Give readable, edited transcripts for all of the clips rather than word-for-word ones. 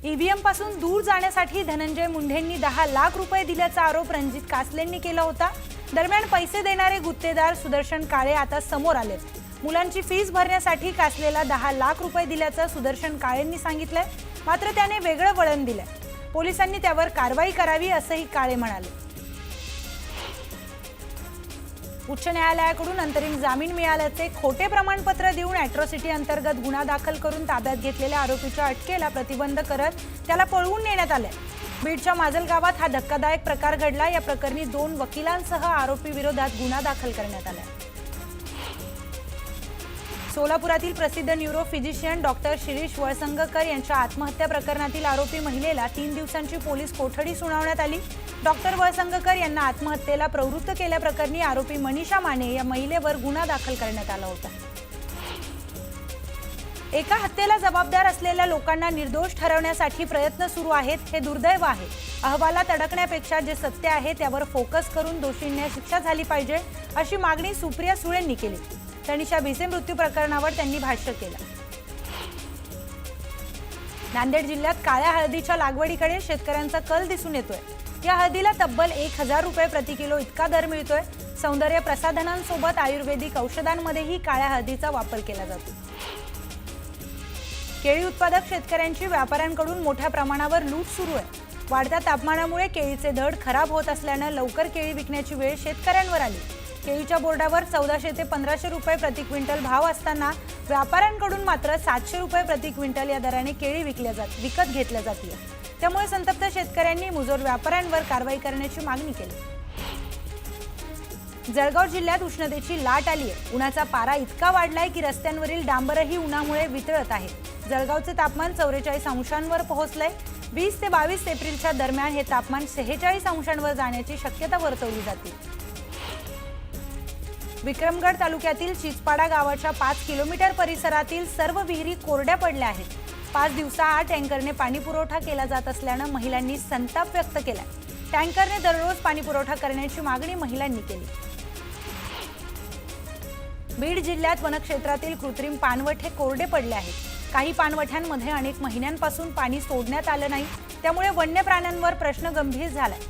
EVM पासून दूर जाण्यासाठी धनंजय मुंडेंनी 10 लाख रुपये दिल्याचा आरोप रणजित कासलेंनी केला होता। दरम्यान पैसे देणारे गुत्तेदार सुदर्शन काळे आता समोर आलेत। मुलांची फीस भरण्यासाठी कासलेला 10 लाख रुपये दिल्याचं सुदर्शन काळेंनी सांगितलंय, मात्र त्याने वेगळं वळण दिलंय। पोलिसांनी त्यावर कारवाई करावी असंही काळे म्हणाले। उच्च न्यायालयाकडून अंतरिम जामीन मिळाल्याचे खोटे प्रमाणपत्र देऊन अॅट्रॉसिटी अंतर्गत गुन्हा दाखल करून ताब्यात घेतलेल्या आरोपीच्या अटकेला प्रतिबंध करत त्याला पळवून नेण्यात आले। बीडच्या माजल गावात हा धक्कादायक प्रकार घडला। या प्रकरणी 2 वकिलांसह आरोपी विरोधात गुन्हा दाखल करण्यात आला। सोलापुरातील प्रसिद्ध neuro physician doctor Shirish Valsangkar यांच्या आत्महत्या प्रकरणातील आरोपी महिलेला 3 दिवसांची पोलीस कोठडी सुनावण्यात आली। डॉक्टर वळसंगकर यांना आत्महत्येला प्रवृत्त केल्याप्रकरणी आरोपी मनीषा माने या महिलेवर गुन्हा दाखल करण्यात आला होता। एका हत्येला जबाबदार असलेल्या लोकांना निर्दोष ठरवण्यासाठी प्रयत्न सुरू आहेत, हे दुर्दैव आहे। अहवालात अडकण्यापेक्षा जे सत्य आहे त्यावर फोकस करून दोषींना शिक्षा झाली पाहिजे, अशी मागणी सुप्रिया सुळेंनी केली। तनिषा भिसे मृत्यू प्रकरणावर त्यांनी भाष्य केलं। नांदेड जिल्ह्यात काळ्या हळदीच्या लागवडीकडे शेतकऱ्यांचा कल दिसून येतोय। या हळदीला तब्बल 1000 रुपये प्रति किलो इतका दर मिळतोय। सौंदर्य प्रसाधनांसोबत आयुर्वेदिक औषधांमध्येही काळ्या हळदीचा वापर केला जातो। केळी उत्पादक शेतकऱ्यांची व्यापाऱ्यांकडून मोठ्या प्रमाणावर लूट सुरू आहे। वाढत्या तापमानामुळे केळीचे धड खराब होत असल्याने लवकर केळी विकण्याची वेळ शेतकऱ्यांवर आली। केळीच्या बोर्डावर 1400 ते 1500 रुपये प्रति क्विंटल भाव असताना व्यापाऱ्यांकडून मात्र 700 रुपये प्रति क्विंटल या दराने केळी विकत घेतल्या जाते। त्यामुळे संतप्त शेतकऱ्यांनी मुजोर व्यापाऱ्यांवर कारवाई करण्याची मागणी केली। जळगाव जिल्ह्यात उष्णतेची लाट आली आहे। उन्हाचा पारा इतका वाढलाय की रस्त्यांवरील डांबरही उन्हामुळे वितळत आहे। जळगावचे तापमान 44 अंशांवर पोहोचलंय। 20 ते 22 एप्रिलच्या दरम्यान हे तापमान 46 अंशांवर जाण्याची शक्यता वर्तवली जाते। विक्रमगड तालुक्यातील चिचपाडा गावाच्या 5 किलोमीटर परिसरातील सर्व विहिरी कोरड्या पडल्या आहेत। 5 दिवसाआड टँकरने पाणी पुरवठा केला जात असल्याने महिलांनी संताप व्यक्त केला। टँकरने दररोज पाणी पुरवठा करण्याची मागणी महिलांनी केली। बीड जिल्ह्यात वनक्षेत्रातील कृत्रिम पाणवठ हे कोरडे पडले आहेत। काही पाणवठ्यांमध्ये अनेक महिन्यांपासून पाणी सोडण्यात आलं नाही, त्यामुळे वन्य प्राण्यांवर प्रश्न गंभीर झालाय।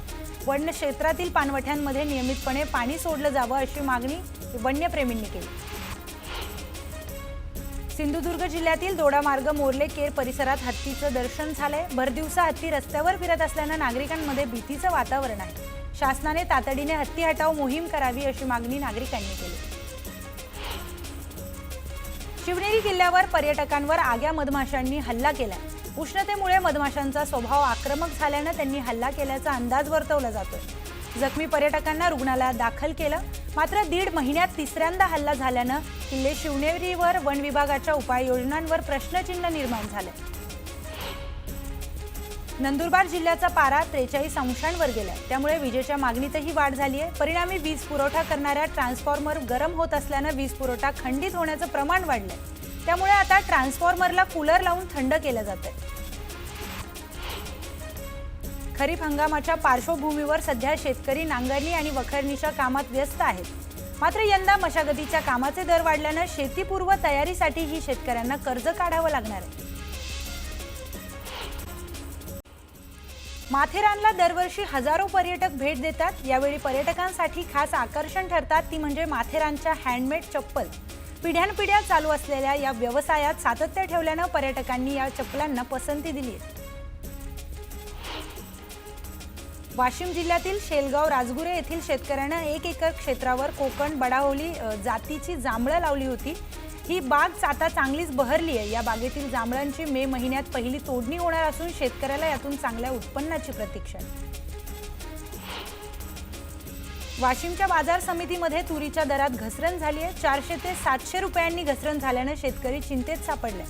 वन्य क्षेत्रातील पाणवठ्यांमध्ये नियमितपणे पाणी सोडलं जावं अशी मागणी वन्यप्रेमींनी केली। सिंधुदुर्ग जिल्ह्यातील दोडामार्ग मोर्ले केर परिसरात हत्तीचं दर्शन झालंय। भरदिवसा हत्ती रस्त्यावर फिरत असल्याने नागरिकांमध्ये भीतीचं वातावरण आहे। शासनाने तातडीने हत्ती हटाव मोहीम करावी अशी मागणी नागरिकांनी केली। शिवनेरी किल्ल्यावर पर्यटकांवर आग्या मधमाशांनी हल्ला केलाय। उष्णतेमुळे मधमाशांचा स्वभाव आक्रमक झाल्याने त्यांनी हल्ला केल्याचा अंदाज वर्तवला जातोय। जखमी पर्यटकांना रुग्णालयात दाखल केलं, मात्र 1.5 महिन्यात तिसऱ्यांदा हल्ला झाल्याने किल्ले शिवनेरीवर वन विभागाच्या उपाययोजनांवर प्रश्नचिन्ह निर्माण झाले। नंदुरबार जिल्ह्याचा पारा 43 अंशांवर गेलाय, त्यामुळे विजेच्या मागणीतही वाढ झाली आहे। परिणामी वीज पुरवठा करणाऱ्या ट्रान्सफॉर्मर गरम होत असल्याने वीज पुरवठा खंडित होण्याचं प्रमाण वाढलंय। त्यामुळे आता ट्रान्सफॉर्मरला कूलर लावून थंड केलं जातंय। खरीप हंगामाच्या पार्श्वभूमीवर सध्या शेतकरी नांगरणी आणि वखरणीच्या कामात व्यस्त आहेत। मात्र यंदा मशागतीच्या कामाचे दर वाढल्याने शेतीपूर्व तयारीसाठीही शेतकऱ्यांना कर्ज काढावं लागणार आहे। माथेरानला दरवर्षी हजारो पर्यटक भेट देतात। यावेळी पर्यटकांसाठी खास आकर्षण ठरतात ती म्हणजे माथेरानच्या हँडमेड चप्पल। पिढ्यानपिढ्या चालू असलेल्या या व्यवसायात सातत्य ठेवल्याने पर्यटकांनी या चप्पलांना पसंती दिली आहे। वाशिम जिल्ह्यातील शेलगाव राजगुरे येथील शेतकऱ्यांना 1 एकर क्षेत्रावर कोकण बडाहोली जातीची जांभळं लावली होती। ही बाग आता चांगलीच बहरली आहे। या बागेतील जांभळांची मे महिन्यात पहिली तोडणी होणार असून शेतकऱ्याला यातून चांगल्या उत्पन्नाची प्रतीक्षा आहे। वाशिमच्या बाजार समितीमध्ये तुरीच्या दरात घसरण झाली आहे। 400 ते 700 रुपयांनी घसरण झाल्याने शेतकरी चिंतेत सापडले।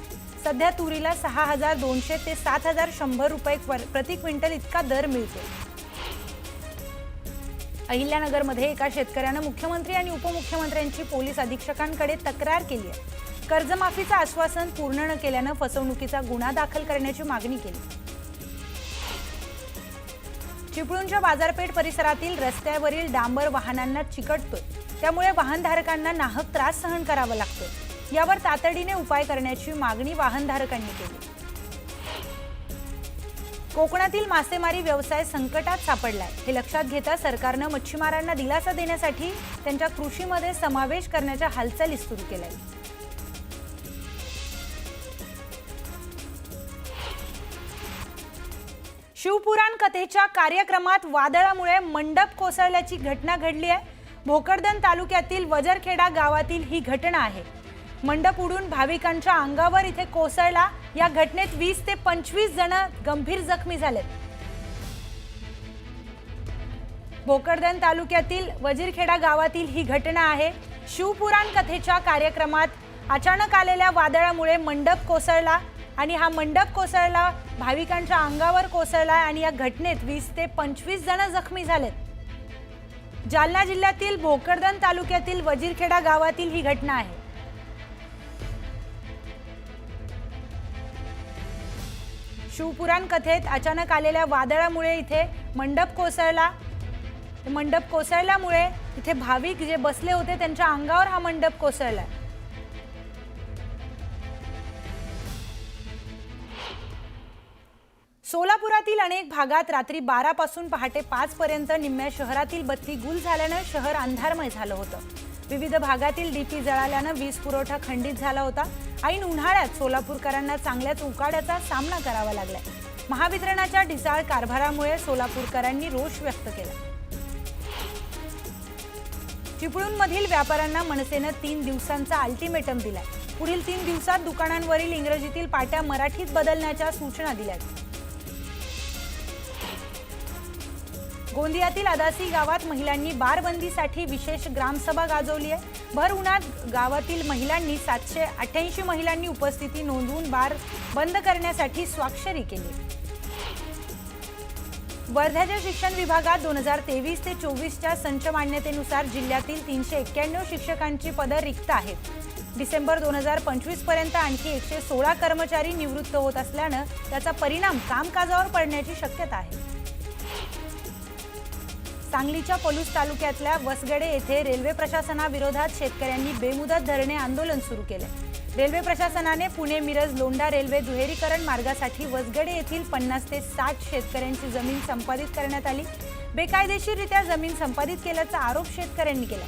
सध्या तुरीला 6200 ते 7100 रुपये प्रति क्विंटल इतका दर मिळतो। अहिल्यानगरमध्ये एका शेतकऱ्याने मुख्यमंत्री आणि उपमुख्यमंत्र्यांची पोलीस अधीक्षकांकडे तक्रार केली आहे। कर्जमाफीचं आश्वासन पूर्ण न केल्याने फसवणुकीचा गुन्हा दाखल करण्याची मागणी केली। चिपळूणच्या बाजारपेठ परिसरातील रस्त्यावरील डांबर वाहनांना चिकटतोय, त्यामुळे वाहनधारकांना नाहक त्रास सहन करावा लागतोय। यावर तातडीने उपाय करण्याची मागणी वाहनधारकांनी केली। कोकणातील मासेमारी व्यवसाय संकटात सापडलाय. हे लक्षात घेता सरकारनं मच्छीमारांना दिलासा देण्यासाठी त्यांच्या कृषीमध्ये समावेश करण्याच्या हालचाली सुरू केल्या आहेत. शिवपुराण कथेच्या कार्यक्रमात वादळामुळे मंडप कोसळल्याची घटना घडली आहे. भोकरदन तालुक्यातील वजरखेडा गावातील ही घटना आहे. मंडप उडून भाविकांच्या अंगावर इथे कोसळला. या घटनेत 20 ते 25 जण गंभीर जखमी झालेत. भोकरदन तालुक्यातील वजीरखेडा गावातील ही घटना आहे. शिवपुराण कथेच्या कार्यक्रमात अचानक आलेल्या वादळामुळे मंडप कोसळला आणि हा मंडप कोसळला, भाविकांच्या अंगावर कोसळला आणि या घटनेत 20 ते 25 जण जखमी झालेत. जालना जिल्ह्यातील भोकरदन तालुक्यातील वजीरखेडा गावातील ही घटना आहे. शिवपुराण कथेत अचानक आलेल्या वादळामुळे इथे मंडप कोसळला. मंडप कोसळल्यामुळे इथे भाविक जे बसले होते त्यांच्या अंगावर हा मंडप कोसळला. सोलापुरातील अनेक भागात रात्री 12 पासून पहाटे 5 पर्यंत निम्म्या शहरातील बत्ती गुल झाल्यानं शहर अंधारमय झालं होतं. विविध भागातील डीपी जळाल्यानं वीज पुरवठा खंडित झाला होता. ऐन उन्हाळ्यात सोलापूरकरांना चांगल्याच उकाड्याचा सामना करावा लागलाय. महावितरणाच्या ढिसाळ कारभारामुळे सोलापूरकरांनी रोष व्यक्त केला. चिपळूणमधील व्यापाऱ्यांना मनसेनं 3 दिवसांचा अल्टिमेटम दिलाय. पुढील 3 दिवसात दुकानांवरील इंग्रजीतील पाट्या मराठीत बदलण्याच्या सूचना दिल्यात. गोंदियातील अदासी गावात महिलांनी बारबंदीसाठी विशेष ग्रामसभा गाजवली आहे. भर उन्हात गावातील महिलांनी 788 महिलांनी उपस्थिती नोंदवून बार बंद करण्यासाठी स्वाक्षरी केली. वर्ध्याच्या शिक्षण विभागात 2023 ते 24च्या संच मान्यतेनुसार जिल्ह्यातील 391 शिक्षकांची पदं रिक्त आहेत. डिसेंबर 2025 पर्यंत आणखी 116 कर्मचारी निवृत्त होत असल्यानं त्याचा परिणाम कामकाजावर पडण्याची शक्यता आहे. सांगलीच्या पलूस तालुक्यातल्या वसगडे येथे रेल्वे प्रशासनाविरोधात शेतकऱ्यांनी बेमुदत धरणे आंदोलन सुरू केले. रेल्वे प्रशासनाने पुणे मिरज लोंढा रेल्वे दुहेरीकरण मार्गासाठी वसगडे येथील 50 ते 60 शेतकऱ्यांची जमीन संपादित करण्यात आली. बेकायदेशीररित्या जमीन संपादित केल्याचा आरोप शेतकऱ्यांनी केला.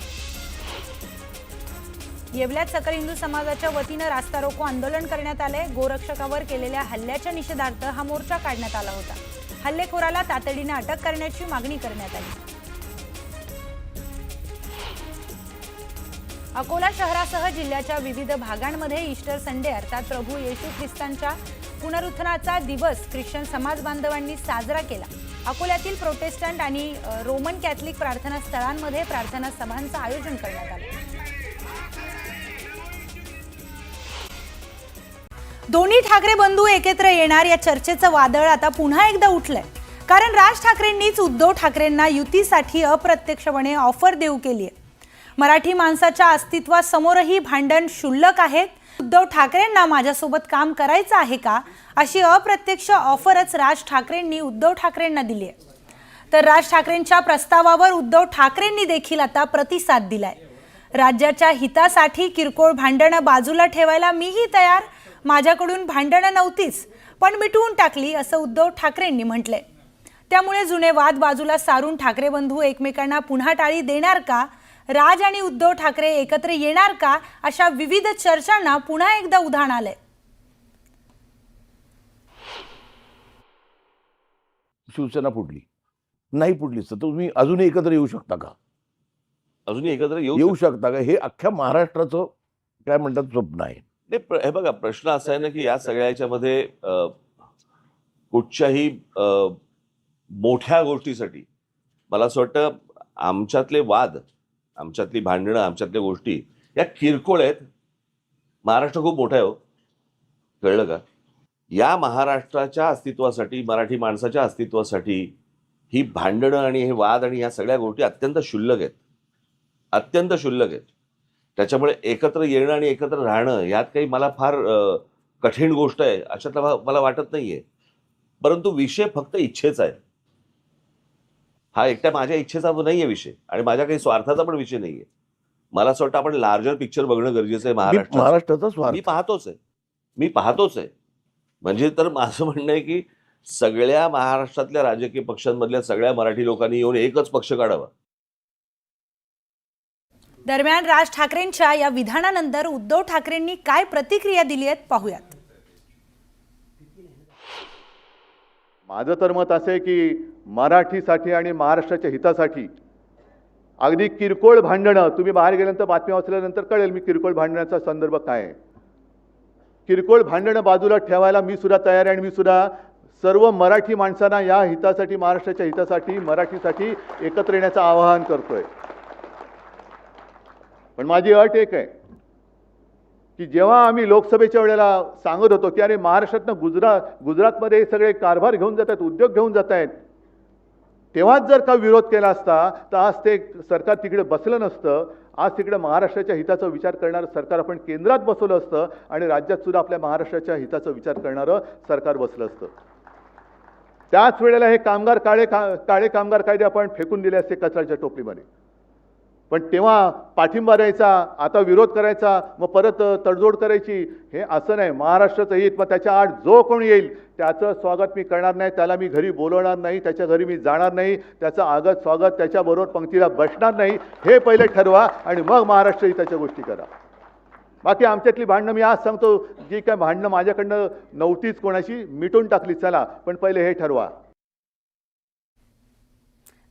येवल्यात सकल हिंदू समाजाच्या वतीनं रास्ता रोको आंदोलन करण्यात आले. गोरक्षकावर केलेल्या हल्ल्याच्या निषेधार्थ हा मोर्चा काढण्यात आला होता. हल्लेखोराला तातडीने अटक करण्याची मागणी करण्यात आली. अकोला शहरासह जिल्ह्याच्या विविध भागांमध्ये ईस्टर संडे अर्थात प्रभू येशू ख्रिस्तांच्या पुनरुत्थानाचा दिवस ख्रिश्चन समाज बांधवांनी साजरा केला. अकोल्यातील प्रोटेस्टंट आणि रोमन कॅथलिक प्रार्थना स्थळांमध्ये प्रार्थना सभांचं आयोजन करण्यात आलं. दोन्ही ठाकरे बंधू एकत्र येणार या चर्चेचं वादळ आता पुन्हा एकदा उठलंय. कारण राज ठाकरेंनीच उद्धव ठाकरेंना युतीसाठी अप्रत्यक्षपणे ऑफर देऊ केली आहे. मराठी माणसाच्या अस्तित्वासमोरही भांडण क्षुल्लक आहेत. उद्धव ठाकरेंना माझ्यासोबत काम करायचं आहे का अशी अप्रत्यक्ष ऑफरच राज ठाकरेंनी उद्धव ठाकरेंना दिली आहे. तर राज ठाकरेंच्या प्रस्तावावर उद्धव ठाकरेंनी देखील आता प्रतिसाद दिलाय. राज्याच्या हितासाठी किरकोळ भांडणं बाजूला ठेवायला मीही तयार. माझ्याकडून भांडणं नव्हतीच पण मिटवून टाकली असं उद्धव ठाकरेंनी म्हटलंय. त्यामुळे जुने वाद बाजूला सारून ठाकरे बंधू एकमेकांना पुन्हा टाळी देणार का, राज आणि उद्धव ठाकरे एकत्र येणार का अशा विविध चर्चांना पुन्हा एकदा उधाण आलंय. शिवसेना फुटली नाही फुटलीच तर तुम्ही अजूनही एकत्र येऊ शकता का? अजूनही एकत्र येऊ शकता का? हे अख्ख्या महाराष्ट्राचं काय म्हणतात स्वप्न आहे. हे बघा, प्रश्न असा आहे ना की या सगळ्या याच्यामध्ये कुठच्याही मोठ्या गोष्टीसाठी मला असं वाटतं आमच्यातले वाद, आमच्यातली भांडणं, आमच्यातल्या गोष्टी या किरकोळ आहेत. महाराष्ट्र खूप मोठा आहे हो, कळलं का? या महाराष्ट्राच्या अस्तित्वासाठी, मराठी माणसाच्या अस्तित्वासाठी ही भांडणं आणि हे वाद आणि या सगळ्या गोष्टी अत्यंत क्षुल्लक आहेत, अत्यंत क्षुल्लक आहेत. त्याच्यामुळे एकत्र येणं आणि एकत्र राहणं यात काही मला फार कठीण गोष्ट आहे अशातला मला वाटत नाहीये. परंतु विषय फक्त इच्छेचा आहे. हा एकट्या माझ्या इच्छेचा नाही आहे विषय आणि माझ्या काही स्वार्थाचा पण विषय नाहीये. मला असं वाटतं आपण लार्जर पिक्चर बघणं गरजेचं आहे. महाराष्ट्राचा स्वार्थ मी पाहतोच आहे. म्हणजे तर माझं म्हणणं आहे की सगळ्या महाराष्ट्रातल्या राजकीय पक्षांमधल्या सगळ्या मराठी लोकांनी येऊन एकच पक्ष काढावा. दरम्यान राज ठाकरेंच्या या विधानानंतर उद्धव ठाकरेंनी काय प्रतिक्रिया दिली आहेत पाहूयात. माझं तर मत असं आहे की मराठीसाठी आणि महाराष्ट्राच्या हितासाठी अगदी किरकोळ भांडणं, तुम्ही बाहेर गेल्यानंतर बातम्या वाचल्यानंतर कळेल मी किरकोळ भांडण्याचा संदर्भ काय आहे. किरकोळ भांडणं बाजूला ठेवायला मी सुद्धा तयार आहे आणि मी सुद्धा सर्व मराठी माणसांना या हितासाठी, महाराष्ट्राच्या हितासाठी, मराठीसाठी एकत्र येण्याचं आवाहन करतोय. पण माझी अट एक आहे की जेव्हा आम्ही लोकसभेच्या वेळेला सांगत होतो की अरे महाराष्ट्रातनं गुजरातमध्ये सगळे कारभार घेऊन जात आहेत, उद्योग घेऊन जात आहेत, तेव्हाच जर का विरोध केला असता तर आज ते सरकार तिकडे बसलं नसतं. आज तिकडे महाराष्ट्राच्या हिताचा विचार करणारं सरकार आपण केंद्रात बसवलं असतं आणि राज्यात सुद्धा आपल्या महाराष्ट्राच्या हिताचा विचार करणारं सरकार बसलं असतं. त्याच वेळेला हे काळे कामगार कायदे आपण फेकून दिले असते कचऱ्याच्या टोपलीमध्ये. पण तेव्हा पाठिंबा द्यायचा, आता विरोध करायचा, मग परत तडजोड करायची, हे असं नाही. महाराष्ट्राचं हित, मग त्याच्या आड जो कोणी येईल त्याचं स्वागत मी करणार नाही, त्याला मी घरी बोलवणार नाही, त्याच्या घरी मी जाणार नाही, त्याचं आगत स्वागत, त्याच्याबरोबर पंक्तीला बसणार नाही, हे पहिले ठरवा आणि मग महाराष्ट्र हिताच्या गोष्टी करा. बाकी आमच्यातली भांडणं मी आज सांगतो, जी काय भांडणं माझ्याकडनं नव्हतीच कोणाशी, मिटून टाकली, चला, पण पहिले हे ठरवा.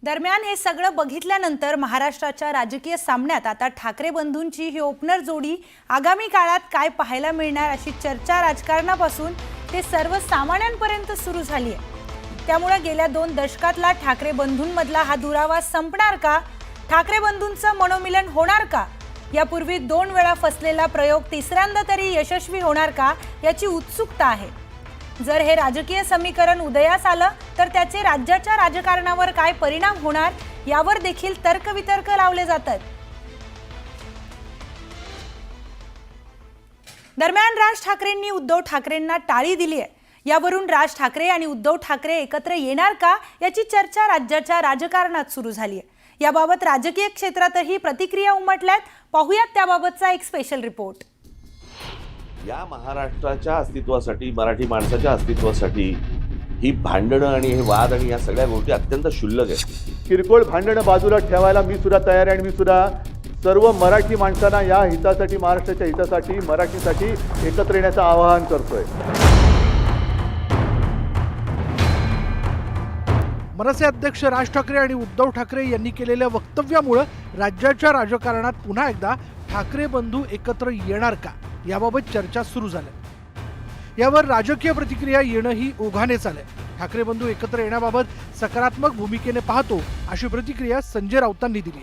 दरम्यान हे सगळं बघितल्यानंतर महाराष्ट्राच्या राजकीय सामन्यात आता ठाकरे बंधूंची ही ओपनर जोडी आगामी काळात काय पाहायला मिळणार अशी चर्चा राजकारणापासून ते सर्वसामान्यांपर्यंत सुरू झाली आहे. त्यामुळे गेल्या 2 दशकातला ठाकरे बंधूंमधला हा दुरावा संपणार का? ठाकरे बंधूंचं मनोमिलन होणार का? यापूर्वी 2 वेळा फसलेला प्रयोग तिसऱ्यांदा तरी यशस्वी होणार का याची उत्सुकता आहे. जर हे राजकीय समीकरण उदयास आलं तर त्याचे राज्याच्या राजकारणावर काय परिणाम होणार यावर देखील तर्कवितर्क लावले जातात. दरम्यान राज ठाकरेंनी उद्धव ठाकरेंना टाळी दिली आहे. यावरून राज ठाकरे आणि उद्धव ठाकरे एकत्र येणार का याची चर्चा राज्याच्या राजकारणात सुरू झाली आहे. याबाबत राजकीय क्षेत्रातही प्रतिक्रिया उमटल्यात. पाहूयात त्याबाबतचा एक स्पेशल रिपोर्ट. या महाराष्ट्राच्या अस्तित्वासाठी, मराठी माणसाच्या अस्तित्वासाठी ही भांडणं आणि हे वाद आणि या सगळ्या गोष्टी अत्यंत क्षुल्लक आहेत. किरकोळ भांडणं बाजूला ठेवायला मी सुद्धा तयार आहे आणि मी सुद्धा सर्व मराठी माणसांना या हितासाठी, महाराष्ट्राच्या हितासाठी, मराठीसाठी एकत्र येण्याचं आवाहन करतोय. मनसे अध्यक्ष राज ठाकरे आणि उद्धव ठाकरे यांनी केलेल्या वक्तव्यामुळे राज्याच्या राजकारणात पुन्हा एकदा ठाकरे बंधू एकत्र येणार का याबाबत चर्चा सुरू झाली. यावर राजकीय प्रतिक्रिया येणंही ओघाने चाललंय. ठाकरे बंधू एकत्र येण्याबाबत सकारात्मक भूमिकेने पाहतो अशी प्रतिक्रिया संजय राऊतांनी दिली.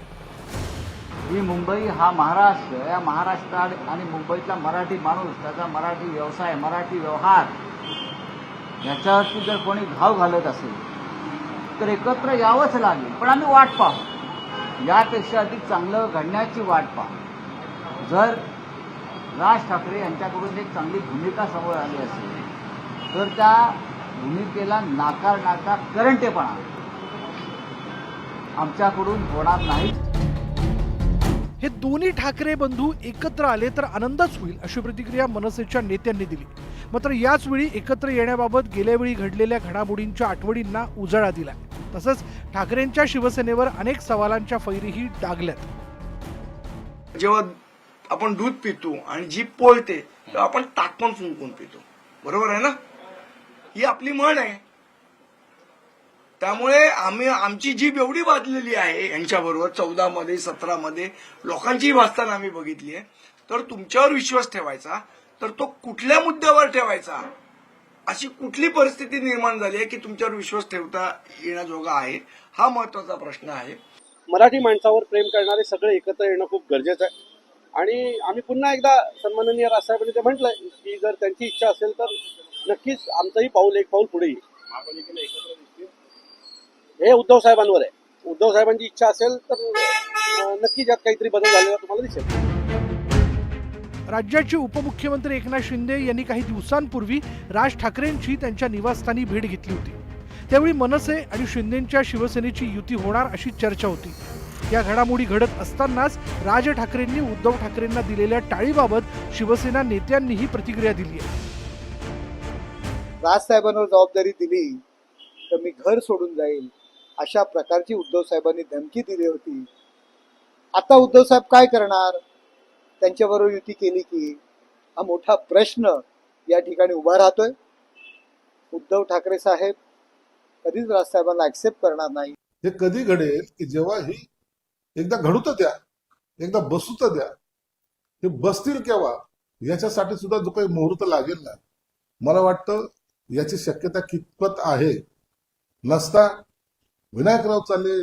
ही मुंबई हा महाराष्ट्र, या महाराष्ट्रात आणि मुंबईतला मराठी माणूस, त्याचा मराठी व्यवसाय, मराठी व्यवहार याच्यावरती जर कोणी घाव घालत असेल तर एकत्र यावंच लागेल. पण आम्ही वाट पाहू, यापेक्षा अधिक चांगलं घडण्याची वाट पाहू. जर राज ठाकरे यांच्याकडून एक चांगली भूमिका समोर आली असेल तर त्या भूमिकेला नाकारण्याचा करंटेपणा आमच्याकडून होणार नाही. हे दोन्ही ठाकरे बंधू एकत्र आले तर आनंदच होईल अशी प्रतिक्रिया मनसेच्या नेत्यांनी दिली. मात्र याच वेळी एकत्र येण्याबाबत गेल्या वेळी घडलेल्या घडामोडींच्या आठवणींना उजाळा दिला. तसंच ठाकरेंच्या शिवसेनेवर अनेक सवालांच्या फैरीही डागल्यात. जेव्हा आपण दूध पितो आणि जीभ पोळते तेव्हा आपण ताकपण फुंकून पितो, बरोबर आहे ना? ही आपली म्हण आहे. त्यामुळे आमची जीभ एवढी वाजलेली आहे यांच्याबरोबर 14 मध्ये 17 मध्ये लोकांचीही वाचताना आम्ही बघितली आहे. तर तुमच्यावर विश्वास ठेवायचा तर तो कुठल्या मुद्द्यावर ठेवायचा, अशी कुठली परिस्थिती निर्माण झाली आहे की तुमच्यावर विश्वास ठेवता येण्याजोगा आहे, हा महत्वाचा प्रश्न आहे. मराठी माणसावर प्रेम करणारे सगळे एकत्र येणं खूप गरजेचं आहे. आणि आम्ही पुन्हा एकदा सन्माननीय राजसाहेबांनी ते म्हटलंय की जर त्यांची इच्छा असेल तर नक्कीच आमचंही एक पाऊल पुढे येईल. हे उद्धव साहेबांवर आहे. उद्धव साहेबांची इच्छा असेल तर नक्कीच यात काहीतरी बदल झालेला तुम्हाला दिसेल. राज्याचे उपमुख्यमंत्री एकनाथ शिंदे यांनी काही दिवसांपूर्वी राज ठाकरेंची त्यांच्या निवासस्थानी भेट घेतली होती. त्यावेळी मनसे आणि शिंदेंच्या शिवसेनेची युती होणार अशी चर्चा होती. या घडामोडी घडत असतानाच राज ठाकरेंनी उद्धव ठाकरेंना दिलेल्या टाळीबाबत शिवसेना नेत्यांनीही प्रतिक्रिया दिली आहे. राजसाहेबांवर जबाबदारी दिली तर मी घर सोडून जाईल, अशा प्रकारची उद्धव साहेबांनी धमकी दिली होती. आता उद्धव साहेब काय करणार? त्यांच्याबरोबर युती केली की? हा मोठा प्रश्न या ठिकाणी उभा राहतोय. उद्धव ठाकरे साहेब कधीच राजसाहेबांना ऍक्सेप्ट करणार नाही. हे कधी घडेल की जेव्हा ही एकदा घडू तर द्या, एकदा बसू तर द्या. हे बसतील केव्हा याच्यासाठी सुद्धा जो काही मुहूर्त लागेल ना, मला वाटतं याची शक्यता कितपत आहे. नसता विनायकराव चालले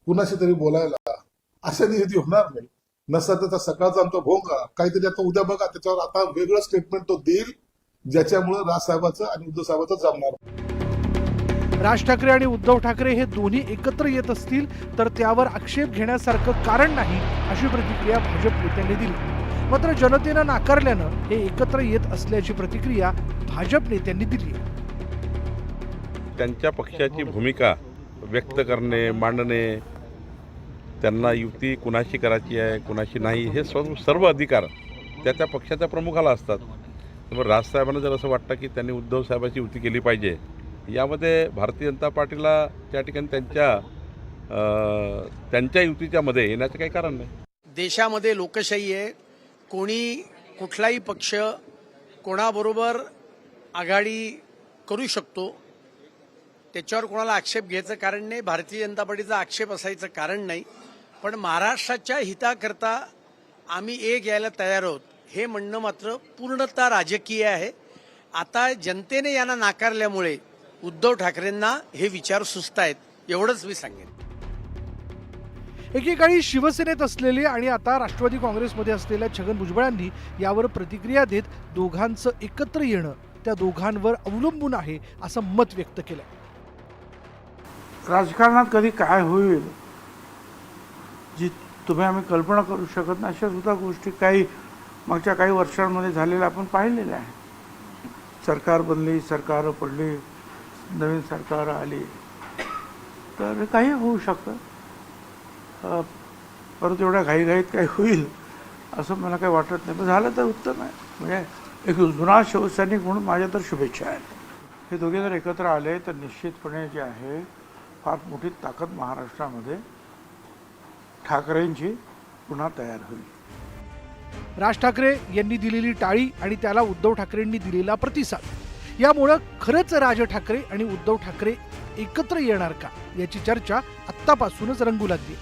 कुणाशी तरी बोलायला, अशा निधी होणार नाही. नसता त्याचा सकाळचा आमचा भोंगा काहीतरी आता उद्या बघा त्याच्यावर आता वेगळं स्टेटमेंट तो देईल, ज्याच्यामुळे राजसाहेबाचं आणि उद्धव साहेबाचं जमणार. राज ठाकरे आणि उद्धव ठाकरे हे दोन्ही एकत्र येत असतील तर त्यावर आक्षेप घेण्यासारखं कारण नाही, अशी प्रतिक्रिया भाजप नेत्यांनी दिली. मात्र जनतेनं नाकारल्यानं हे एकत्र येत असल्याची प्रतिक्रिया भाजप नेत्यांनी दिली. त्यांच्या पक्षाची भूमिका व्यक्त करणे, मांडणे, त्यांना युती कुणाशी करायची आहे कुणाशी नाही हे सर्व अधिकार त्या पक्षाच्या प्रमुखाला असतात. त्यामुळे राजसाहेबांना जर असं वाटतं की त्यांनी उद्धव साहेबांची युती केली पाहिजे, यामध्ये भारतीय जनता पार्टीला त्या ठिकाणी त्यांच्या युतीच्या मध्ये येण्याचं काही कारण नाही. देशामध्ये लोकशाही आहे. कोणी कुठलाही पक्ष कोणाबरोबर आघाडी करू शकतो, त्याच्यावर कोणाला आक्षेप घ्यायचं कारण नाही. भारतीय जनता पार्टीचा आक्षेप असायचं कारण नाही. पण महाराष्ट्राच्या हिताकरता आम्ही एक यायला तयार आहोत हे म्हणणं मात्र पूर्णतः राजकीय आहे. आता जनतेने यांना नाकारल्यामुळे उद्धव ठाकरेंना हे विचार सुचतायत, एवढंच मी सांगेन. एकेकाळी शिवसेनेत असलेले आणि आता राष्ट्रवादी काँग्रेसमध्ये असलेल्या छगन भुजबळांनी यावर प्रतिक्रिया देत दोघांचं एकत्र येणं त्या दोघांवर अवलंबून आहे असं मत व्यक्त केलं. राजकारणात कधी काय होईल जी तुम्ही आम्ही कल्पना करू शकत नाही, अशा सुद्धा गोष्टी मागच्या काही वर्षांमध्ये झालेल्या आपण पाहिलेल्या आहे. सरकार बनली, सरकार पडली, नवीन सरकार आली, तर काही होऊ शकतं. परत एवढ्या घाईघाईत काही होईल असं मला काही वाटत नाही. पण झालं तर उत्तम आहे. म्हणजे एक जुना शिवसैनिक म्हणून माझ्या तर शुभेच्छा आहेत. हे दोघे जर एकत्र आले तर निश्चितपणे जे आहे फार मोठी ताकद महाराष्ट्रामध्ये ठाकरेंची पुन्हा तयार होईल. राज ठाकरे यांनी दिलेली टाळी आणि त्याला उद्धव ठाकरेंनी दिलेला प्रतिसाद, यामुळं खरंच राज ठाकरे आणि उद्धव ठाकरे एकत्र येणार का याची चर्चा आत्तापासूनच रंगू लागली.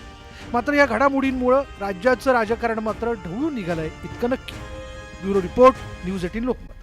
मात्र या घडामोडींमुळे राज्याचं राजकारण मात्र ढवळून निघालंय इतकं नक्की. Bureau report, news 18 Lokmat.